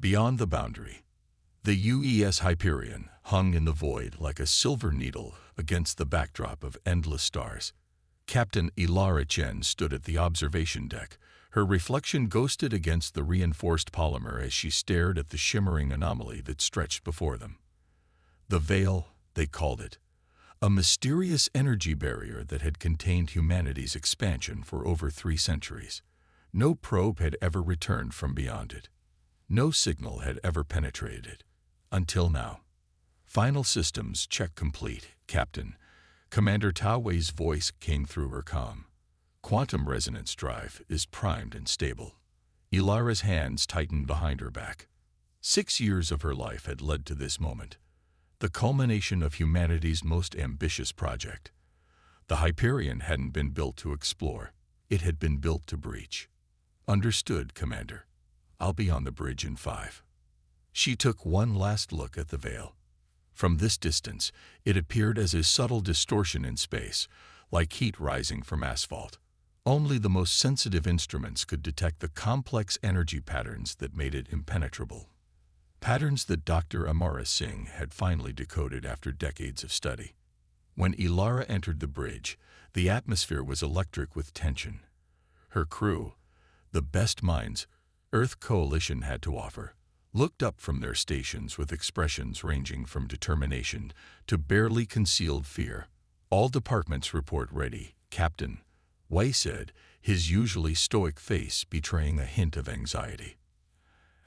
Beyond the boundary, the UES Hyperion hung in the void like a silver needle against the backdrop of endless stars. Captain Ilara Chen stood at the observation deck, her reflection ghosted against the reinforced polymer as she stared at the shimmering anomaly that stretched before them. The Veil, they called it, a mysterious energy barrier that had contained humanity's expansion for over 3 centuries. No probe had ever returned from beyond it. No signal had ever penetrated it. Until now. Final systems check complete, Captain. Commander Tao-Wei's voice came through her comm. Quantum resonance drive is primed and stable. Ilara's hands tightened behind her back. 6 years of her life had led to this moment, the culmination of humanity's most ambitious project. The Hyperion hadn't been built to explore. It had been built to breach. Understood, Commander. I'll be on the bridge in 5. She took one last look at the Veil. From this distance, it appeared as a subtle distortion in space, like heat rising from asphalt. Only the most sensitive instruments could detect the complex energy patterns that made it impenetrable. Patterns that Dr. Immerse Singh had finally decoded after decades of study. When Ilara entered the bridge, the atmosphere was electric with tension. Her crew, the best minds Earth Coalition had to offer, looked up from their stations with expressions ranging from determination to barely concealed fear. All departments report ready, Captain, Wei said, his usually stoic face betraying a hint of anxiety.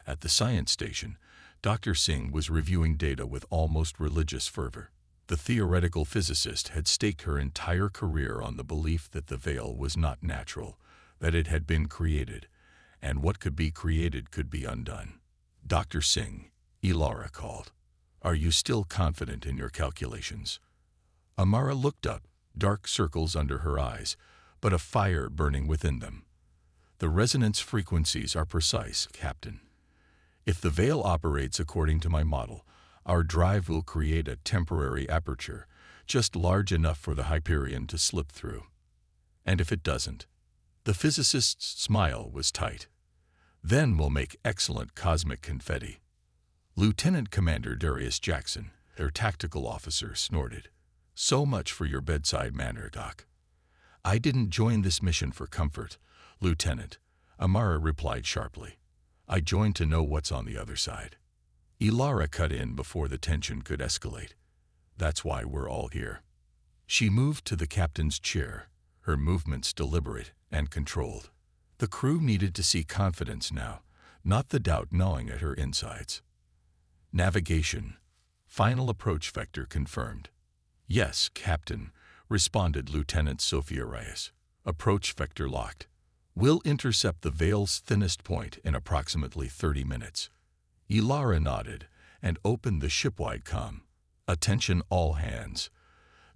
At the science station, Dr. Singh was reviewing data with almost religious fervor. The theoretical physicist had staked her entire career on the belief that the Veil was not natural, that it had been created, and what could be created could be undone. Dr. Singh, Ilara called. Are you still confident in your calculations? Amara looked up, dark circles under her eyes, but a fire burning within them. The resonance frequencies are precise, Captain. If the Veil operates according to my model, our drive will create a temporary aperture, just large enough for the Hyperion to slip through. And if it doesn't? The physicist's smile was tight. Then we'll make excellent cosmic confetti. Lieutenant Commander Darius Jackson, their tactical officer, snorted. So much for your bedside manner, Doc. I didn't join this mission for comfort, Lieutenant, Amara replied sharply. I joined to know what's on the other side. Ilara cut in before the tension could escalate. That's why we're all here. She moved to the captain's chair, her movements deliberate and controlled. The crew needed to see confidence now, not the doubt gnawing at her insides. Navigation. Final approach vector confirmed. Yes, Captain, responded Lieutenant Sophia Reyes. Approach vector locked. We'll intercept the Veil's thinnest point in approximately 30 minutes. Ilara nodded and opened the shipwide comm. Attention all hands.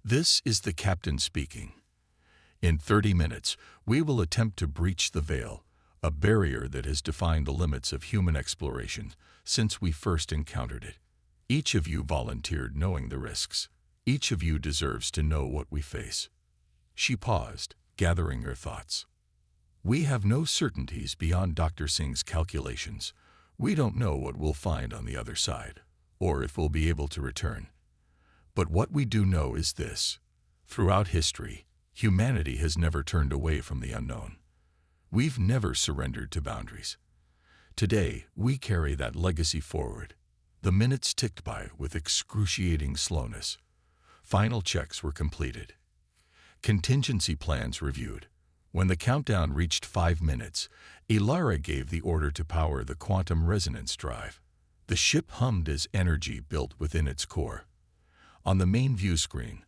This is the captain speaking. In 30 minutes, we will attempt to breach the Veil, a barrier that has defined the limits of human exploration since we first encountered it. Each of you volunteered knowing the risks. Each of you deserves to know what we face. She paused, gathering her thoughts. We have no certainties beyond Dr. Singh's calculations. We don't know what we'll find on the other side, or if we'll be able to return. But what we do know is this. Throughout history, humanity has never turned away from the unknown. We've never surrendered to boundaries. Today, we carry that legacy forward. The minutes ticked by with excruciating slowness. Final checks were completed. Contingency plans reviewed. When the countdown reached 5 minutes, Ilara gave the order to power the quantum resonance drive. The ship hummed as energy built within its core. On the main view screen,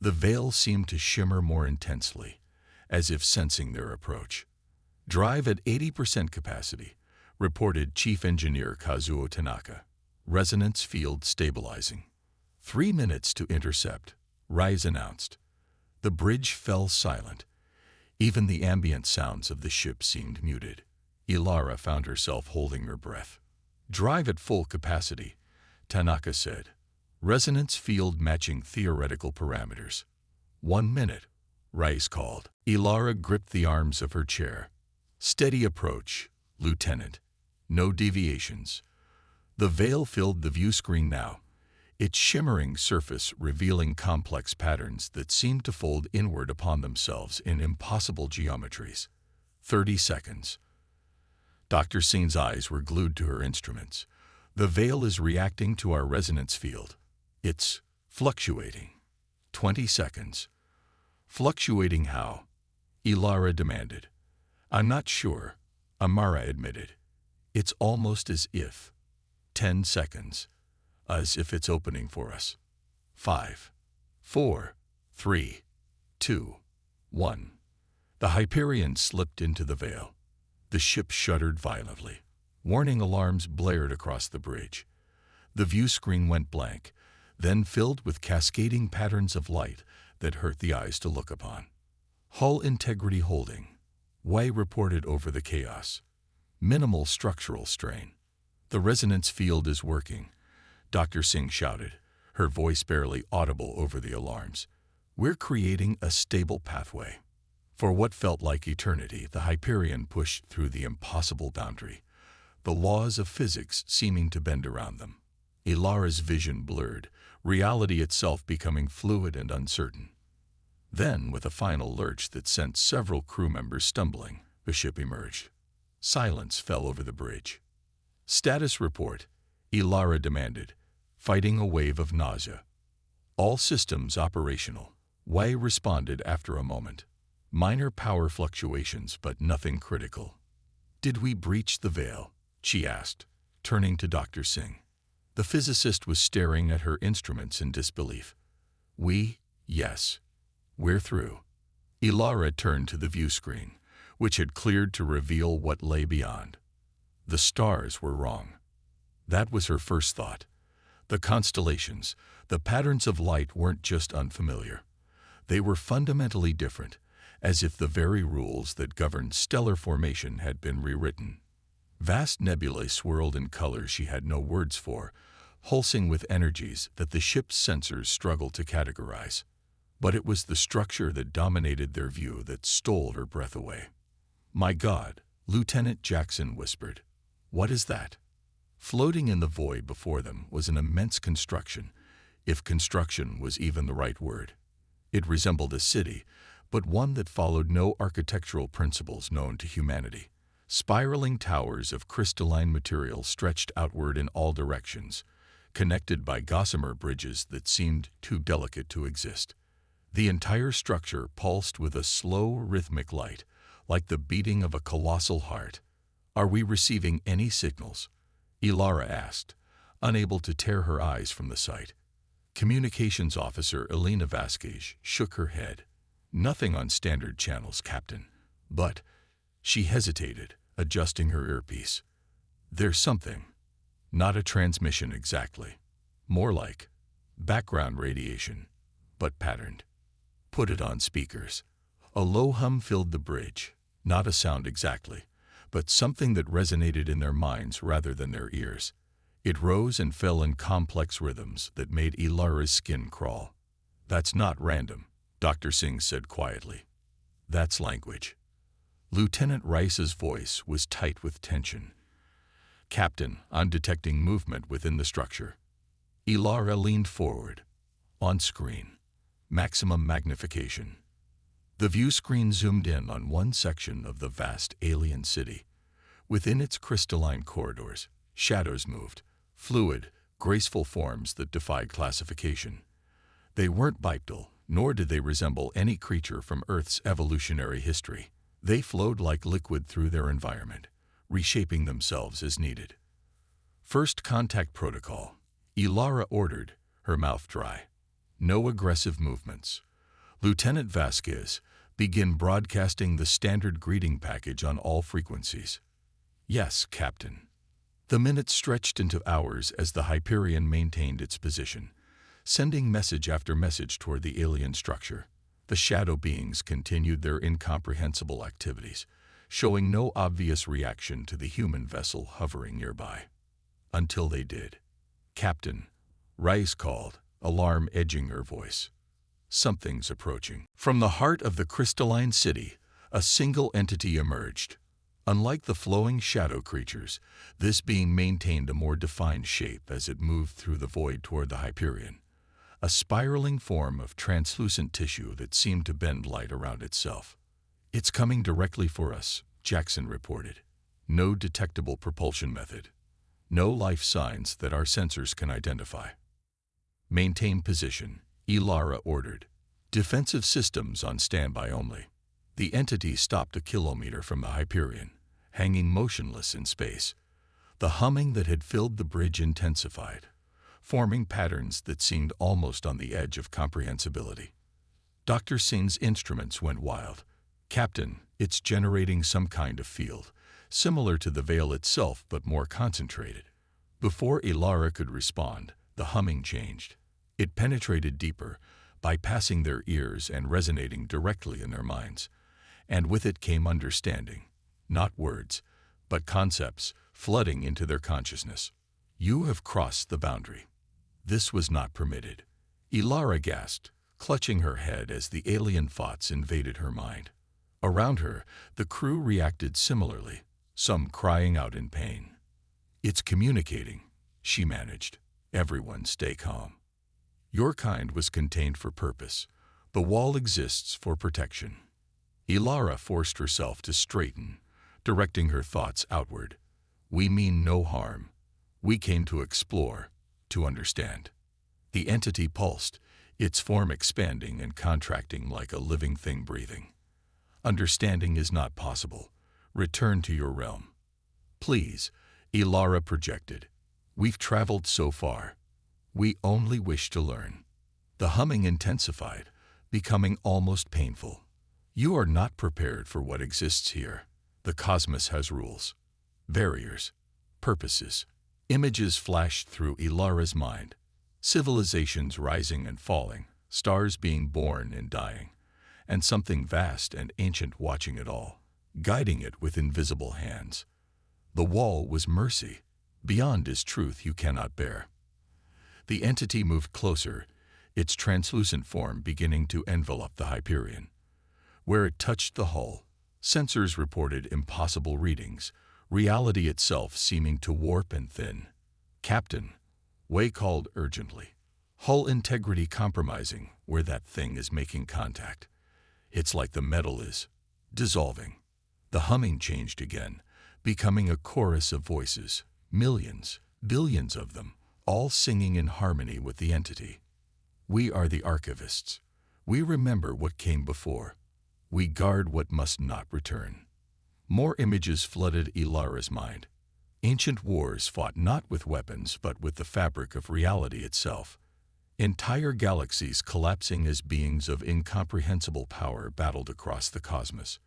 the Veil seemed to shimmer more intensely, as if sensing their approach. Drive at 80% capacity, reported Chief Engineer Kazuo Tanaka. Resonance field stabilizing. 3 minutes to intercept, Rise announced. The bridge fell silent. Even the ambient sounds of the ship seemed muted. Ilara found herself holding her breath. Drive at full capacity, Tanaka said. Resonance field matching theoretical parameters. 1 minute, Rice called. Ilara gripped the arms of her chair. Steady approach, Lieutenant. No deviations. The veil filled the view screen now, its shimmering surface revealing complex patterns that seemed to fold inward upon themselves in impossible geometries. 30 seconds. Dr. Singh's eyes were glued to her instruments. The veil is reacting to our resonance field. It's fluctuating. 20 seconds. Fluctuating how? Ilara demanded. I'm not sure, Amara admitted. It's almost as if. 10 seconds. As if it's opening for us. 5, 4, 3, 2, 1. The Hyperion slipped into the veil. The ship shuddered violently. Warning alarms blared across the bridge. The view screen went blank, then filled with cascading patterns of light that hurt the eyes to look upon. Hull integrity holding. Wei reported over the chaos. Minimal structural strain. The resonance field is working, Dr. Singh shouted, her voice barely audible over the alarms. We're creating a stable pathway. For what felt like eternity, the Hyperion pushed through the impossible boundary, the laws of physics seeming to bend around them. Ilara's vision blurred, reality itself becoming fluid and uncertain. Then, with a final lurch that sent several crew members stumbling, the ship emerged. Silence fell over the bridge. Status report, Ilara demanded, fighting a wave of nausea. All systems operational, Wei responded after a moment. Minor power fluctuations, but nothing critical. Did we breach the veil? She asked, turning to Dr. Singh. The physicist was staring at her instruments in disbelief. Yes. We're through. Ilara turned to the view screen, which had cleared to reveal what lay beyond. The stars were wrong. That was her first thought. The constellations, the patterns of light weren't just unfamiliar. They were fundamentally different, as if the very rules that governed stellar formation had been rewritten. Vast nebulae swirled in colors she had no words for, pulsing with energies that the ship's sensors struggled to categorize. But it was the structure that dominated their view that stole her breath away. My God, Lieutenant Jackson whispered. What is that? Floating in the void before them was an immense construction, if construction was even the right word. It resembled a city, but one that followed no architectural principles known to humanity. Spiraling towers of crystalline material stretched outward in all directions, connected by gossamer bridges that seemed too delicate to exist. The entire structure pulsed with a slow, rhythmic light, like the beating of a colossal heart. Are we receiving any signals? Ilara asked, unable to tear her eyes from the sight. Communications Officer Elena Vasquez shook her head. Nothing on standard channels, Captain. But she hesitated, adjusting her earpiece. There's something. Not a transmission exactly. More like background radiation, but patterned. Put it on speakers. A low hum filled the bridge. Not a sound exactly, but something that resonated in their minds rather than their ears. It rose and fell in complex rhythms that made Ilara's skin crawl. That's not random, Dr. Singh said quietly. That's language. Lieutenant Rice's voice was tight with tension. Captain, I'm detecting movement within the structure. Ilara leaned forward. On screen. Maximum magnification. The view screen zoomed in on one section of the vast alien city. Within its crystalline corridors, shadows moved, fluid, graceful forms that defied classification. They weren't bipedal, nor did they resemble any creature from Earth's evolutionary history. They flowed like liquid through their environment, reshaping themselves as needed. First contact protocol, Ilara ordered, her mouth dry. No aggressive movements. Lieutenant Vasquez, begin broadcasting the standard greeting package on all frequencies. Yes, Captain. The minutes stretched into hours as the Hyperion maintained its position, sending message after message toward the alien structure. The shadow beings continued their incomprehensible activities, showing no obvious reaction to the human vessel hovering nearby. Until they did. Captain, Rice called, alarm edging her voice. Something's approaching. From the heart of the crystalline city, a single entity emerged. Unlike the flowing shadow creatures, this being maintained a more defined shape as it moved through the void toward the Hyperion, a spiraling form of translucent tissue that seemed to bend light around itself. "It's coming directly for us," Jackson reported. "No detectable propulsion method. No life signs that our sensors can identify." "Maintain position," Ilara ordered. "Defensive systems on standby only." The entity stopped a kilometer from the Hyperion, hanging motionless in space. The humming that had filled the bridge intensified, forming patterns that seemed almost on the edge of comprehensibility. Dr. Singh's instruments went wild. "Captain, it's generating some kind of field, similar to the veil itself but more concentrated." Before Ilara could respond, the humming changed. It penetrated deeper, bypassing their ears and resonating directly in their minds. And with it came understanding, not words, but concepts flooding into their consciousness. "You have crossed the boundary." This was not permitted. Ilara gasped, clutching her head as the alien thoughts invaded her mind. Around her, the crew reacted similarly, some crying out in pain. "It's communicating," she managed. "Everyone stay calm. Your kind was contained for purpose. The wall exists for protection." Ilara forced herself to straighten, directing her thoughts outward. "We mean no harm. We came to explore, to understand." The entity pulsed, its form expanding and contracting like a living thing breathing. "Understanding is not possible. Return to your realm." "Please," Ilara projected. "We've traveled so far. We only wish to learn." The humming intensified, becoming almost painful. "You are not prepared for what exists here. The cosmos has rules, barriers, purposes." Images flashed through Ilara's mind. Civilizations rising and falling, stars being born and dying, and something vast and ancient watching it all, guiding it with invisible hands. The wall was mercy. Beyond is truth you cannot bear. The entity moved closer, its translucent form beginning to envelop the Hyperion. Where it touched the hull, sensors reported impossible readings, reality itself seeming to warp and thin. "Captain," Wei called urgently. "Hull integrity compromising where that thing is making contact. It's like the metal is dissolving." The humming changed again, becoming a chorus of voices, millions, billions of them, all singing in harmony with the entity. "We are the archivists. We remember what came before. We guard what must not return." More images flooded Ilara's mind. Ancient wars fought not with weapons but with the fabric of reality itself. Entire galaxies collapsing as beings of incomprehensible power battled across the cosmos.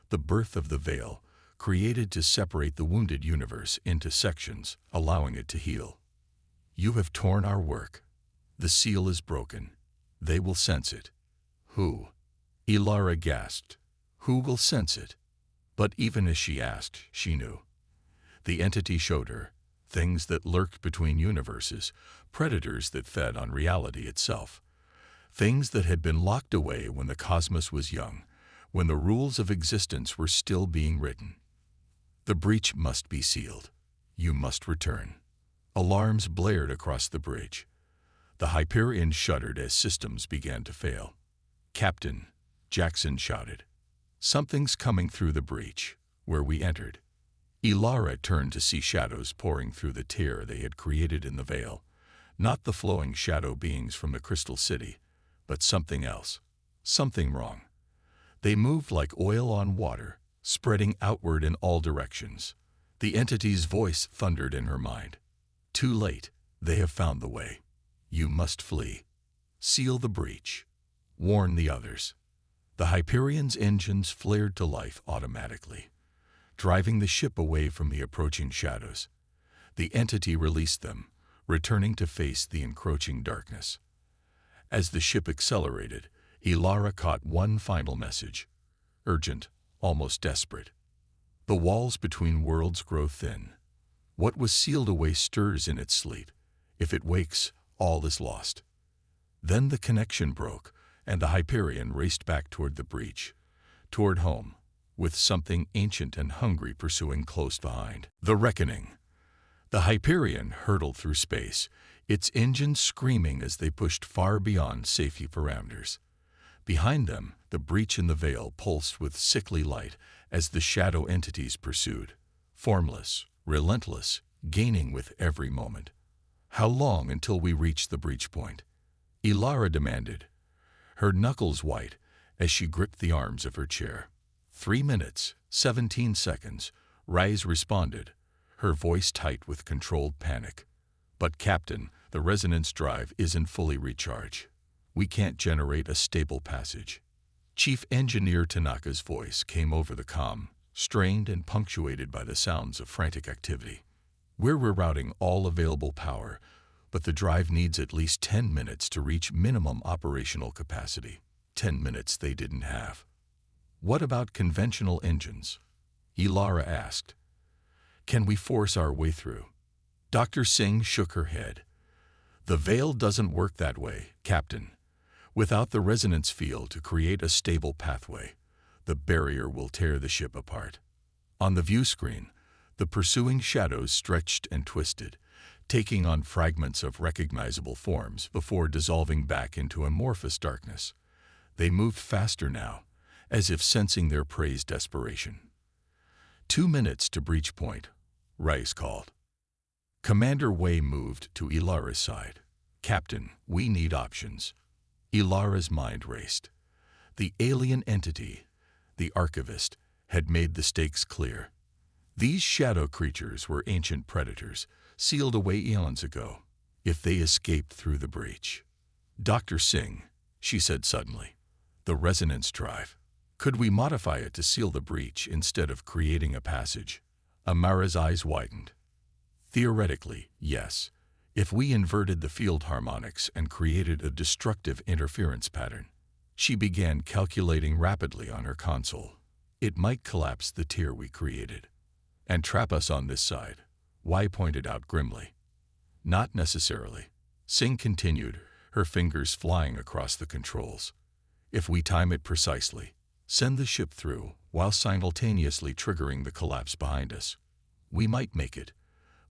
The birth of the veil, created to separate the wounded universe into sections, allowing it to heal. "You have torn our work. The seal is broken. They will sense it." "Who?" Ilara gasped. "Who will sense it?" But even as she asked, she knew. The entity showed her things that lurked between universes, predators that fed on reality itself, things that had been locked away when the cosmos was young, when the rules of existence were still being written. "The breach must be sealed. You must return." Alarms blared across the bridge. The Hyperion shuddered as systems began to fail. "Captain," Jackson shouted. "Something's coming through the breach, where we entered." Ilara turned to see shadows pouring through the tear they had created in the veil, not the flowing shadow beings from the Crystal City, but something else, something wrong. They moved like oil on water, spreading outward in all directions. The entity's voice thundered in her mind. "Too late. They have found the way. You must flee. Seal the breach. Warn the others." The Hyperion's engines flared to life automatically, driving the ship away from the approaching shadows. The entity released them, returning to face the encroaching darkness. As the ship accelerated, Ilara caught one final message, urgent, almost desperate. "The walls between worlds grow thin. What was sealed away stirs in its sleep. If it wakes, all is lost." Then the connection broke, and the Hyperion raced back toward the breach, toward home, with something ancient and hungry pursuing close behind. The Reckoning. The Hyperion hurtled through space, its engines screaming as they pushed far beyond safety parameters. Behind them, the breach in the veil pulsed with sickly light as the shadow entities pursued, formless, relentless, gaining with every moment. How long until we reach the breach point? Ilara demanded, her knuckles white as she gripped the arms of her chair. 3 minutes, 17 seconds, Rise responded, her voice tight with controlled panic. But Captain, the resonance drive isn't fully recharged. We can't generate a stable passage. Chief Engineer Tanaka's voice came over the comm, strained and punctuated by the sounds of frantic activity. We're rerouting all available power, but the drive needs at least 10 minutes to reach minimum operational capacity. 10 minutes they didn't have. What about conventional engines? Ilara asked. Can we force our way through? Dr. Singh shook her head. The veil doesn't work that way, Captain. Without the resonance field to create a stable pathway, the barrier will tear the ship apart. On the view screen, the pursuing shadows stretched and twisted, taking on fragments of recognizable forms before dissolving back into amorphous darkness. They moved faster now, as if sensing their prey's desperation. 2 minutes to breach point, Rice called. Commander Wei moved to Ilara's side. Captain, we need options. Ilara's mind raced. The alien entity, the archivist, had made the stakes clear. These shadow creatures were ancient predators, sealed away eons ago. If they escaped through the breach. Dr. Singh, she said suddenly, the resonance drive. Could we modify it to seal the breach instead of creating a passage? Amara's eyes widened. Theoretically, yes, if we inverted the field harmonics and created a destructive interference pattern. She began calculating rapidly on her console. It might collapse the tier we created. And trap us on this side, Wai pointed out grimly. Not necessarily. Singh continued, her fingers flying across the controls. If we time it precisely, send the ship through while simultaneously triggering the collapse behind us. We might make it,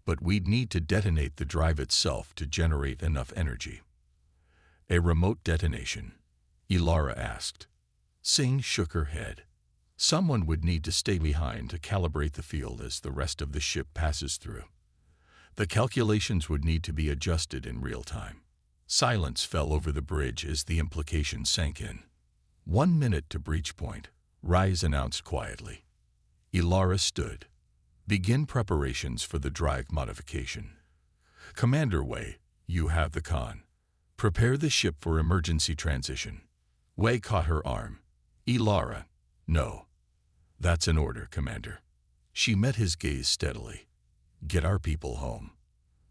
but we'd need to detonate the drive itself to generate enough energy. A remote detonation? Ilara asked. Singh shook her head. Someone would need to stay behind to calibrate the field as the rest of the ship passes through. The calculations would need to be adjusted in real time. Silence fell over the bridge as the implications sank in. 1 minute to breach point, Rise announced quietly. Ilara stood. Begin preparations for the drive modification. Commander Wei, you have the con. Prepare the ship for emergency transition. Wei caught her arm. Ilara, no. That's an order, Commander. She met his gaze steadily. Get our people home.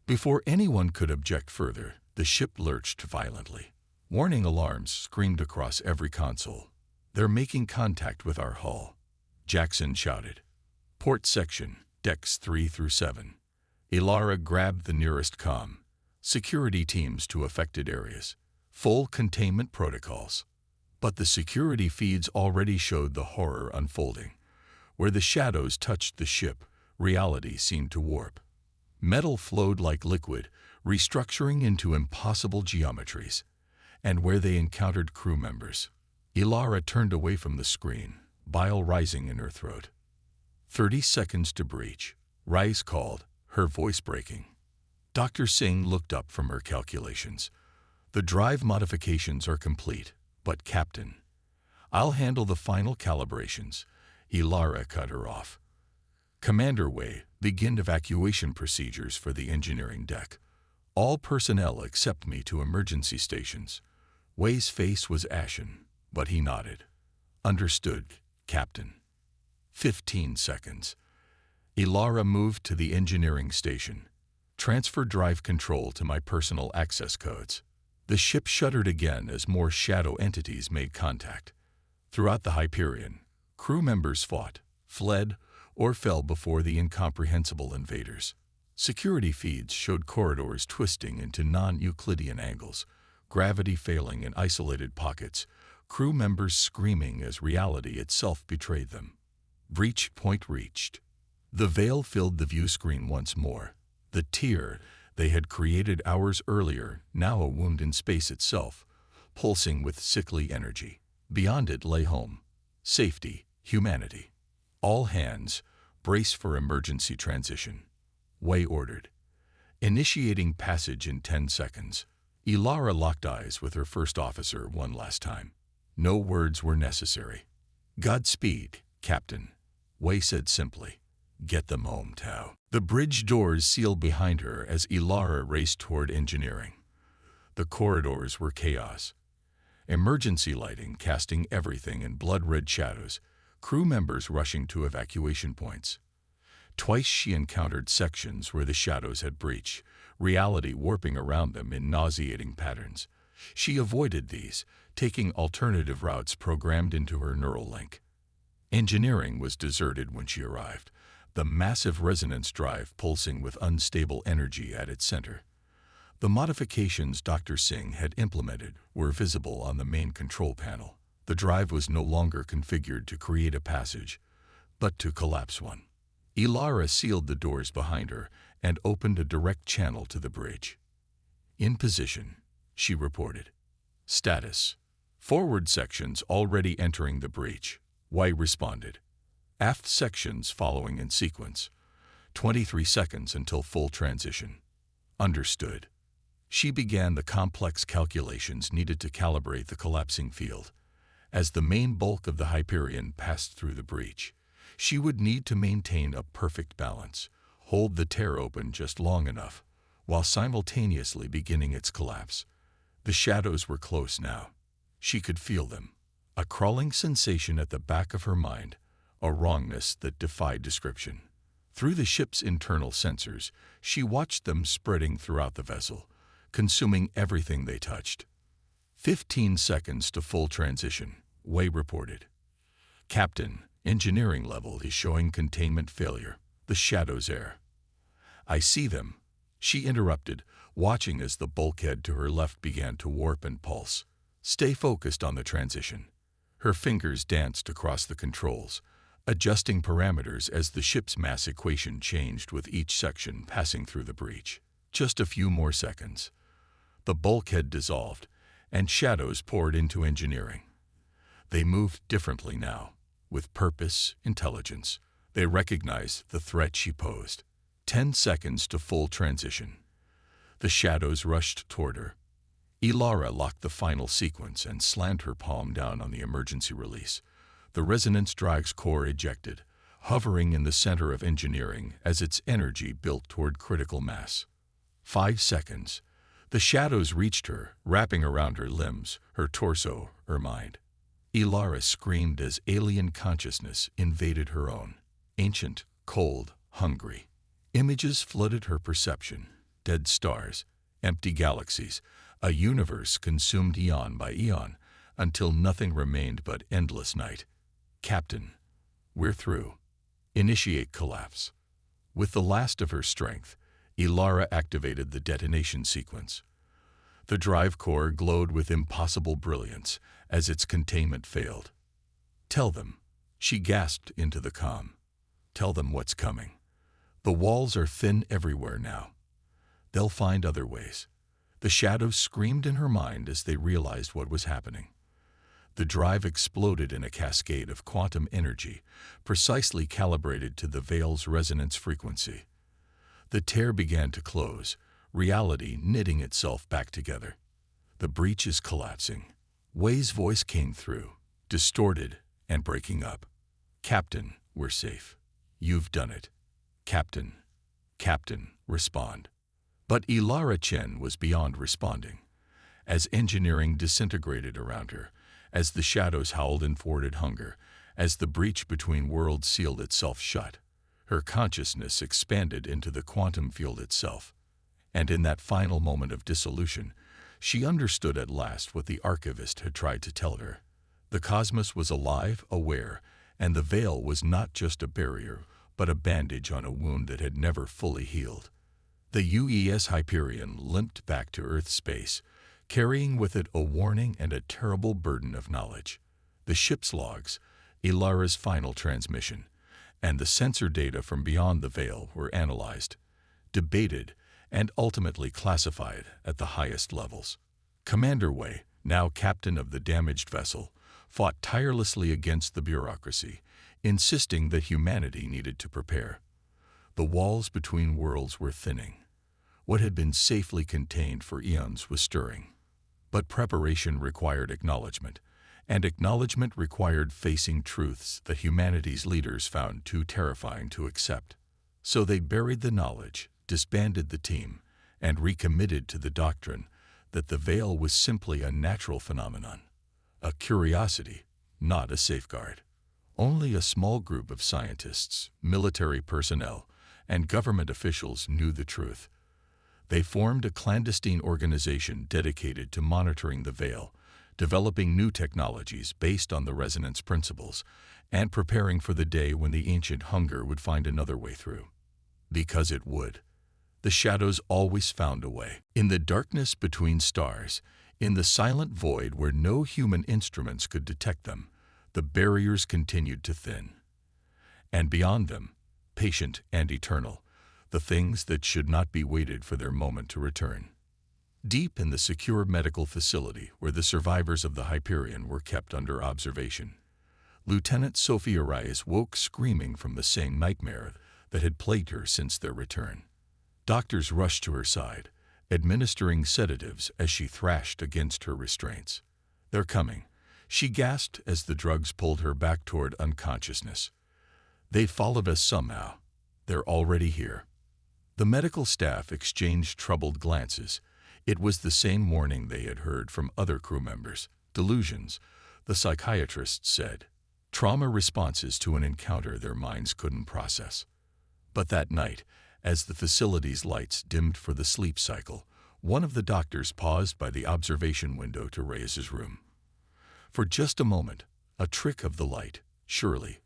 Before anyone could object further, the ship lurched violently. Warning alarms screamed across every console. They're making contact with our hull, Jackson shouted. Port section, decks 3 through 7. Ilara grabbed the nearest comm. Security teams to affected areas. Full containment protocols. But the security feeds already showed the horror unfolding. Where the shadows touched the ship, reality seemed to warp. Metal flowed like liquid, restructuring into impossible geometries. And where they encountered crew members, Ilara turned away from the screen, bile rising in her throat. 30 seconds to breach, Rice called, her voice breaking. Dr. Singh looked up from her calculations. The drive modifications are complete, but Captain, I'll handle the final calibrations. Ilara cut her off. Commander Wei, begin evacuation procedures for the engineering deck. All personnel accept me to emergency stations. Wei's face was ashen, but he nodded. Understood, Captain. 15 seconds. Ilara moved to the engineering station. Transfer drive control to my personal access codes. The ship shuddered again as more shadow entities made contact. Throughout the Hyperion, crew members fought, fled, or fell before the incomprehensible invaders. Security feeds showed corridors twisting into non-Euclidean angles, gravity failing in isolated pockets, crew members screaming as reality itself betrayed them. Breach point reached. The veil filled the view screen once more. The tear they had created hours earlier, now a wound in space itself, pulsing with sickly energy. Beyond it lay home, safety, humanity. All hands, brace for emergency transition. Way ordered. Initiating passage in 10 seconds. Ilara locked eyes with her first officer one last time. No words were necessary. Godspeed, Captain, Wei said simply. Get them home, Tau. The bridge doors sealed behind her as Ilara raced toward engineering. The corridors were chaos. Emergency lighting casting everything in blood-red shadows, crew members rushing to evacuation points. Twice she encountered sections where the shadows had breached, reality warping around them in nauseating patterns. She avoided these, taking alternative routes programmed into her neural link. Engineering was deserted when she arrived, the massive resonance drive pulsing with unstable energy at its center. The modifications Dr. Singh had implemented were visible on the main control panel. The drive was no longer configured to create a passage, but to collapse one. Ilara sealed the doors behind her and opened a direct channel to the bridge. In position, she reported. Status: forward sections already entering the breach. Wei responded. Aft sections following in sequence. 23 seconds until full transition. Understood. She began the complex calculations needed to calibrate the collapsing field. As the main bulk of the Hyperion passed through the breach, she would need to maintain a perfect balance, hold the tear open just long enough, while simultaneously beginning its collapse. The shadows were close now. She could feel them. A crawling sensation at the back of her mind, a wrongness that defied description. Through the ship's internal sensors, she watched them spreading throughout the vessel, consuming everything they touched. 15 seconds to full transition, Wei reported. Captain, engineering level is showing containment failure. The shadows air. I see them, she interrupted, watching as the bulkhead to her left began to warp and pulse. Stay focused on the transition. Her fingers danced across the controls, adjusting parameters as the ship's mass equation changed with each section passing through the breach. Just a few more seconds. The bulkhead dissolved, and shadows poured into engineering. They moved differently now, with purpose, intelligence. They recognized the threat she posed. 10 seconds to full transition. The shadows rushed toward her. Ilara locked the final sequence and slammed her palm down on the emergency release. The resonance drive's core ejected, hovering in the center of engineering as its energy built toward critical mass. 5 seconds. The shadows reached her, wrapping around her limbs, her torso, her mind. Ilara screamed as alien consciousness invaded her own. Ancient, cold, hungry. Images flooded her perception. Dead stars, empty galaxies, a universe consumed eon by eon, until nothing remained but endless night. Captain, we're through. Initiate collapse. With the last of her strength, Ilara activated the detonation sequence. The drive core glowed with impossible brilliance as its containment failed. Tell them, she gasped into the comm. Tell them what's coming. The walls are thin everywhere now. They'll find other ways. The shadows screamed in her mind as they realized what was happening. The drive exploded in a cascade of quantum energy, precisely calibrated to the veil's resonance frequency. The tear began to close, reality knitting itself back together. The breach is collapsing. Wei's voice came through, distorted and breaking up. Captain, we're safe. You've done it. Captain. Captain, respond. But Ilara Chen was beyond responding. As engineering disintegrated around her, as the shadows howled in thwarted hunger, as the breach between worlds sealed itself shut, her consciousness expanded into the quantum field itself. And in that final moment of dissolution, she understood at last what the archivist had tried to tell her. The cosmos was alive, aware, and the veil was not just a barrier, but a bandage on a wound that had never fully healed. The UES Hyperion limped back to Earth space, carrying with it a warning and a terrible burden of knowledge. The ship's logs, Ilara's final transmission, and the sensor data from beyond the veil were analyzed, debated, and ultimately classified at the highest levels. Commander Wei, now captain of the damaged vessel, fought tirelessly against the bureaucracy, insisting that humanity needed to prepare. The walls between worlds were thinning. What had been safely contained for eons was stirring. But preparation required acknowledgement, and acknowledgement required facing truths that humanity's leaders found too terrifying to accept. So they buried the knowledge, disbanded the team, and recommitted to the doctrine that the veil was simply a natural phenomenon, a curiosity, not a safeguard. Only a small group of scientists, military personnel, and government officials knew the truth. They formed a clandestine organization dedicated to monitoring the veil, developing new technologies based on the resonance principles, and preparing for the day when the ancient hunger would find another way through. Because it would. The shadows always found a way. In the darkness between stars, in the silent void where no human instruments could detect them, the barriers continued to thin. And beyond them, patient and eternal, the things that should not be waited for their moment to return. Deep in the secure medical facility where the survivors of the Hyperion were kept under observation, Lieutenant Sophia Reyes woke screaming from the same nightmare that had plagued her since their return. Doctors rushed to her side, administering sedatives as she thrashed against her restraints. "They're coming," she gasped as the drugs pulled her back toward unconsciousness. "They followed us somehow. They're already here." The medical staff exchanged troubled glances. It was the same warning they had heard from other crew members. Delusions, the psychiatrists said. Trauma responses to an encounter their minds couldn't process. But that night, as the facility's lights dimmed for the sleep cycle, one of the doctors paused by the observation window to Reyes's room. For just a moment, a trick of the light, surely.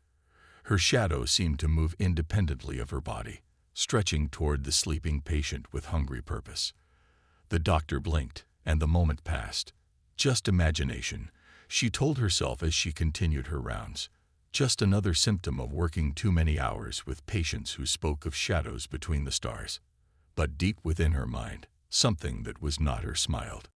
Her shadow seemed to move independently of her body, stretching toward the sleeping patient with hungry purpose. The doctor blinked, and the moment passed. Just imagination, she told herself as she continued her rounds. Just another symptom of working too many hours with patients who spoke of shadows between the stars. But deep within her mind, something that was not her smiled.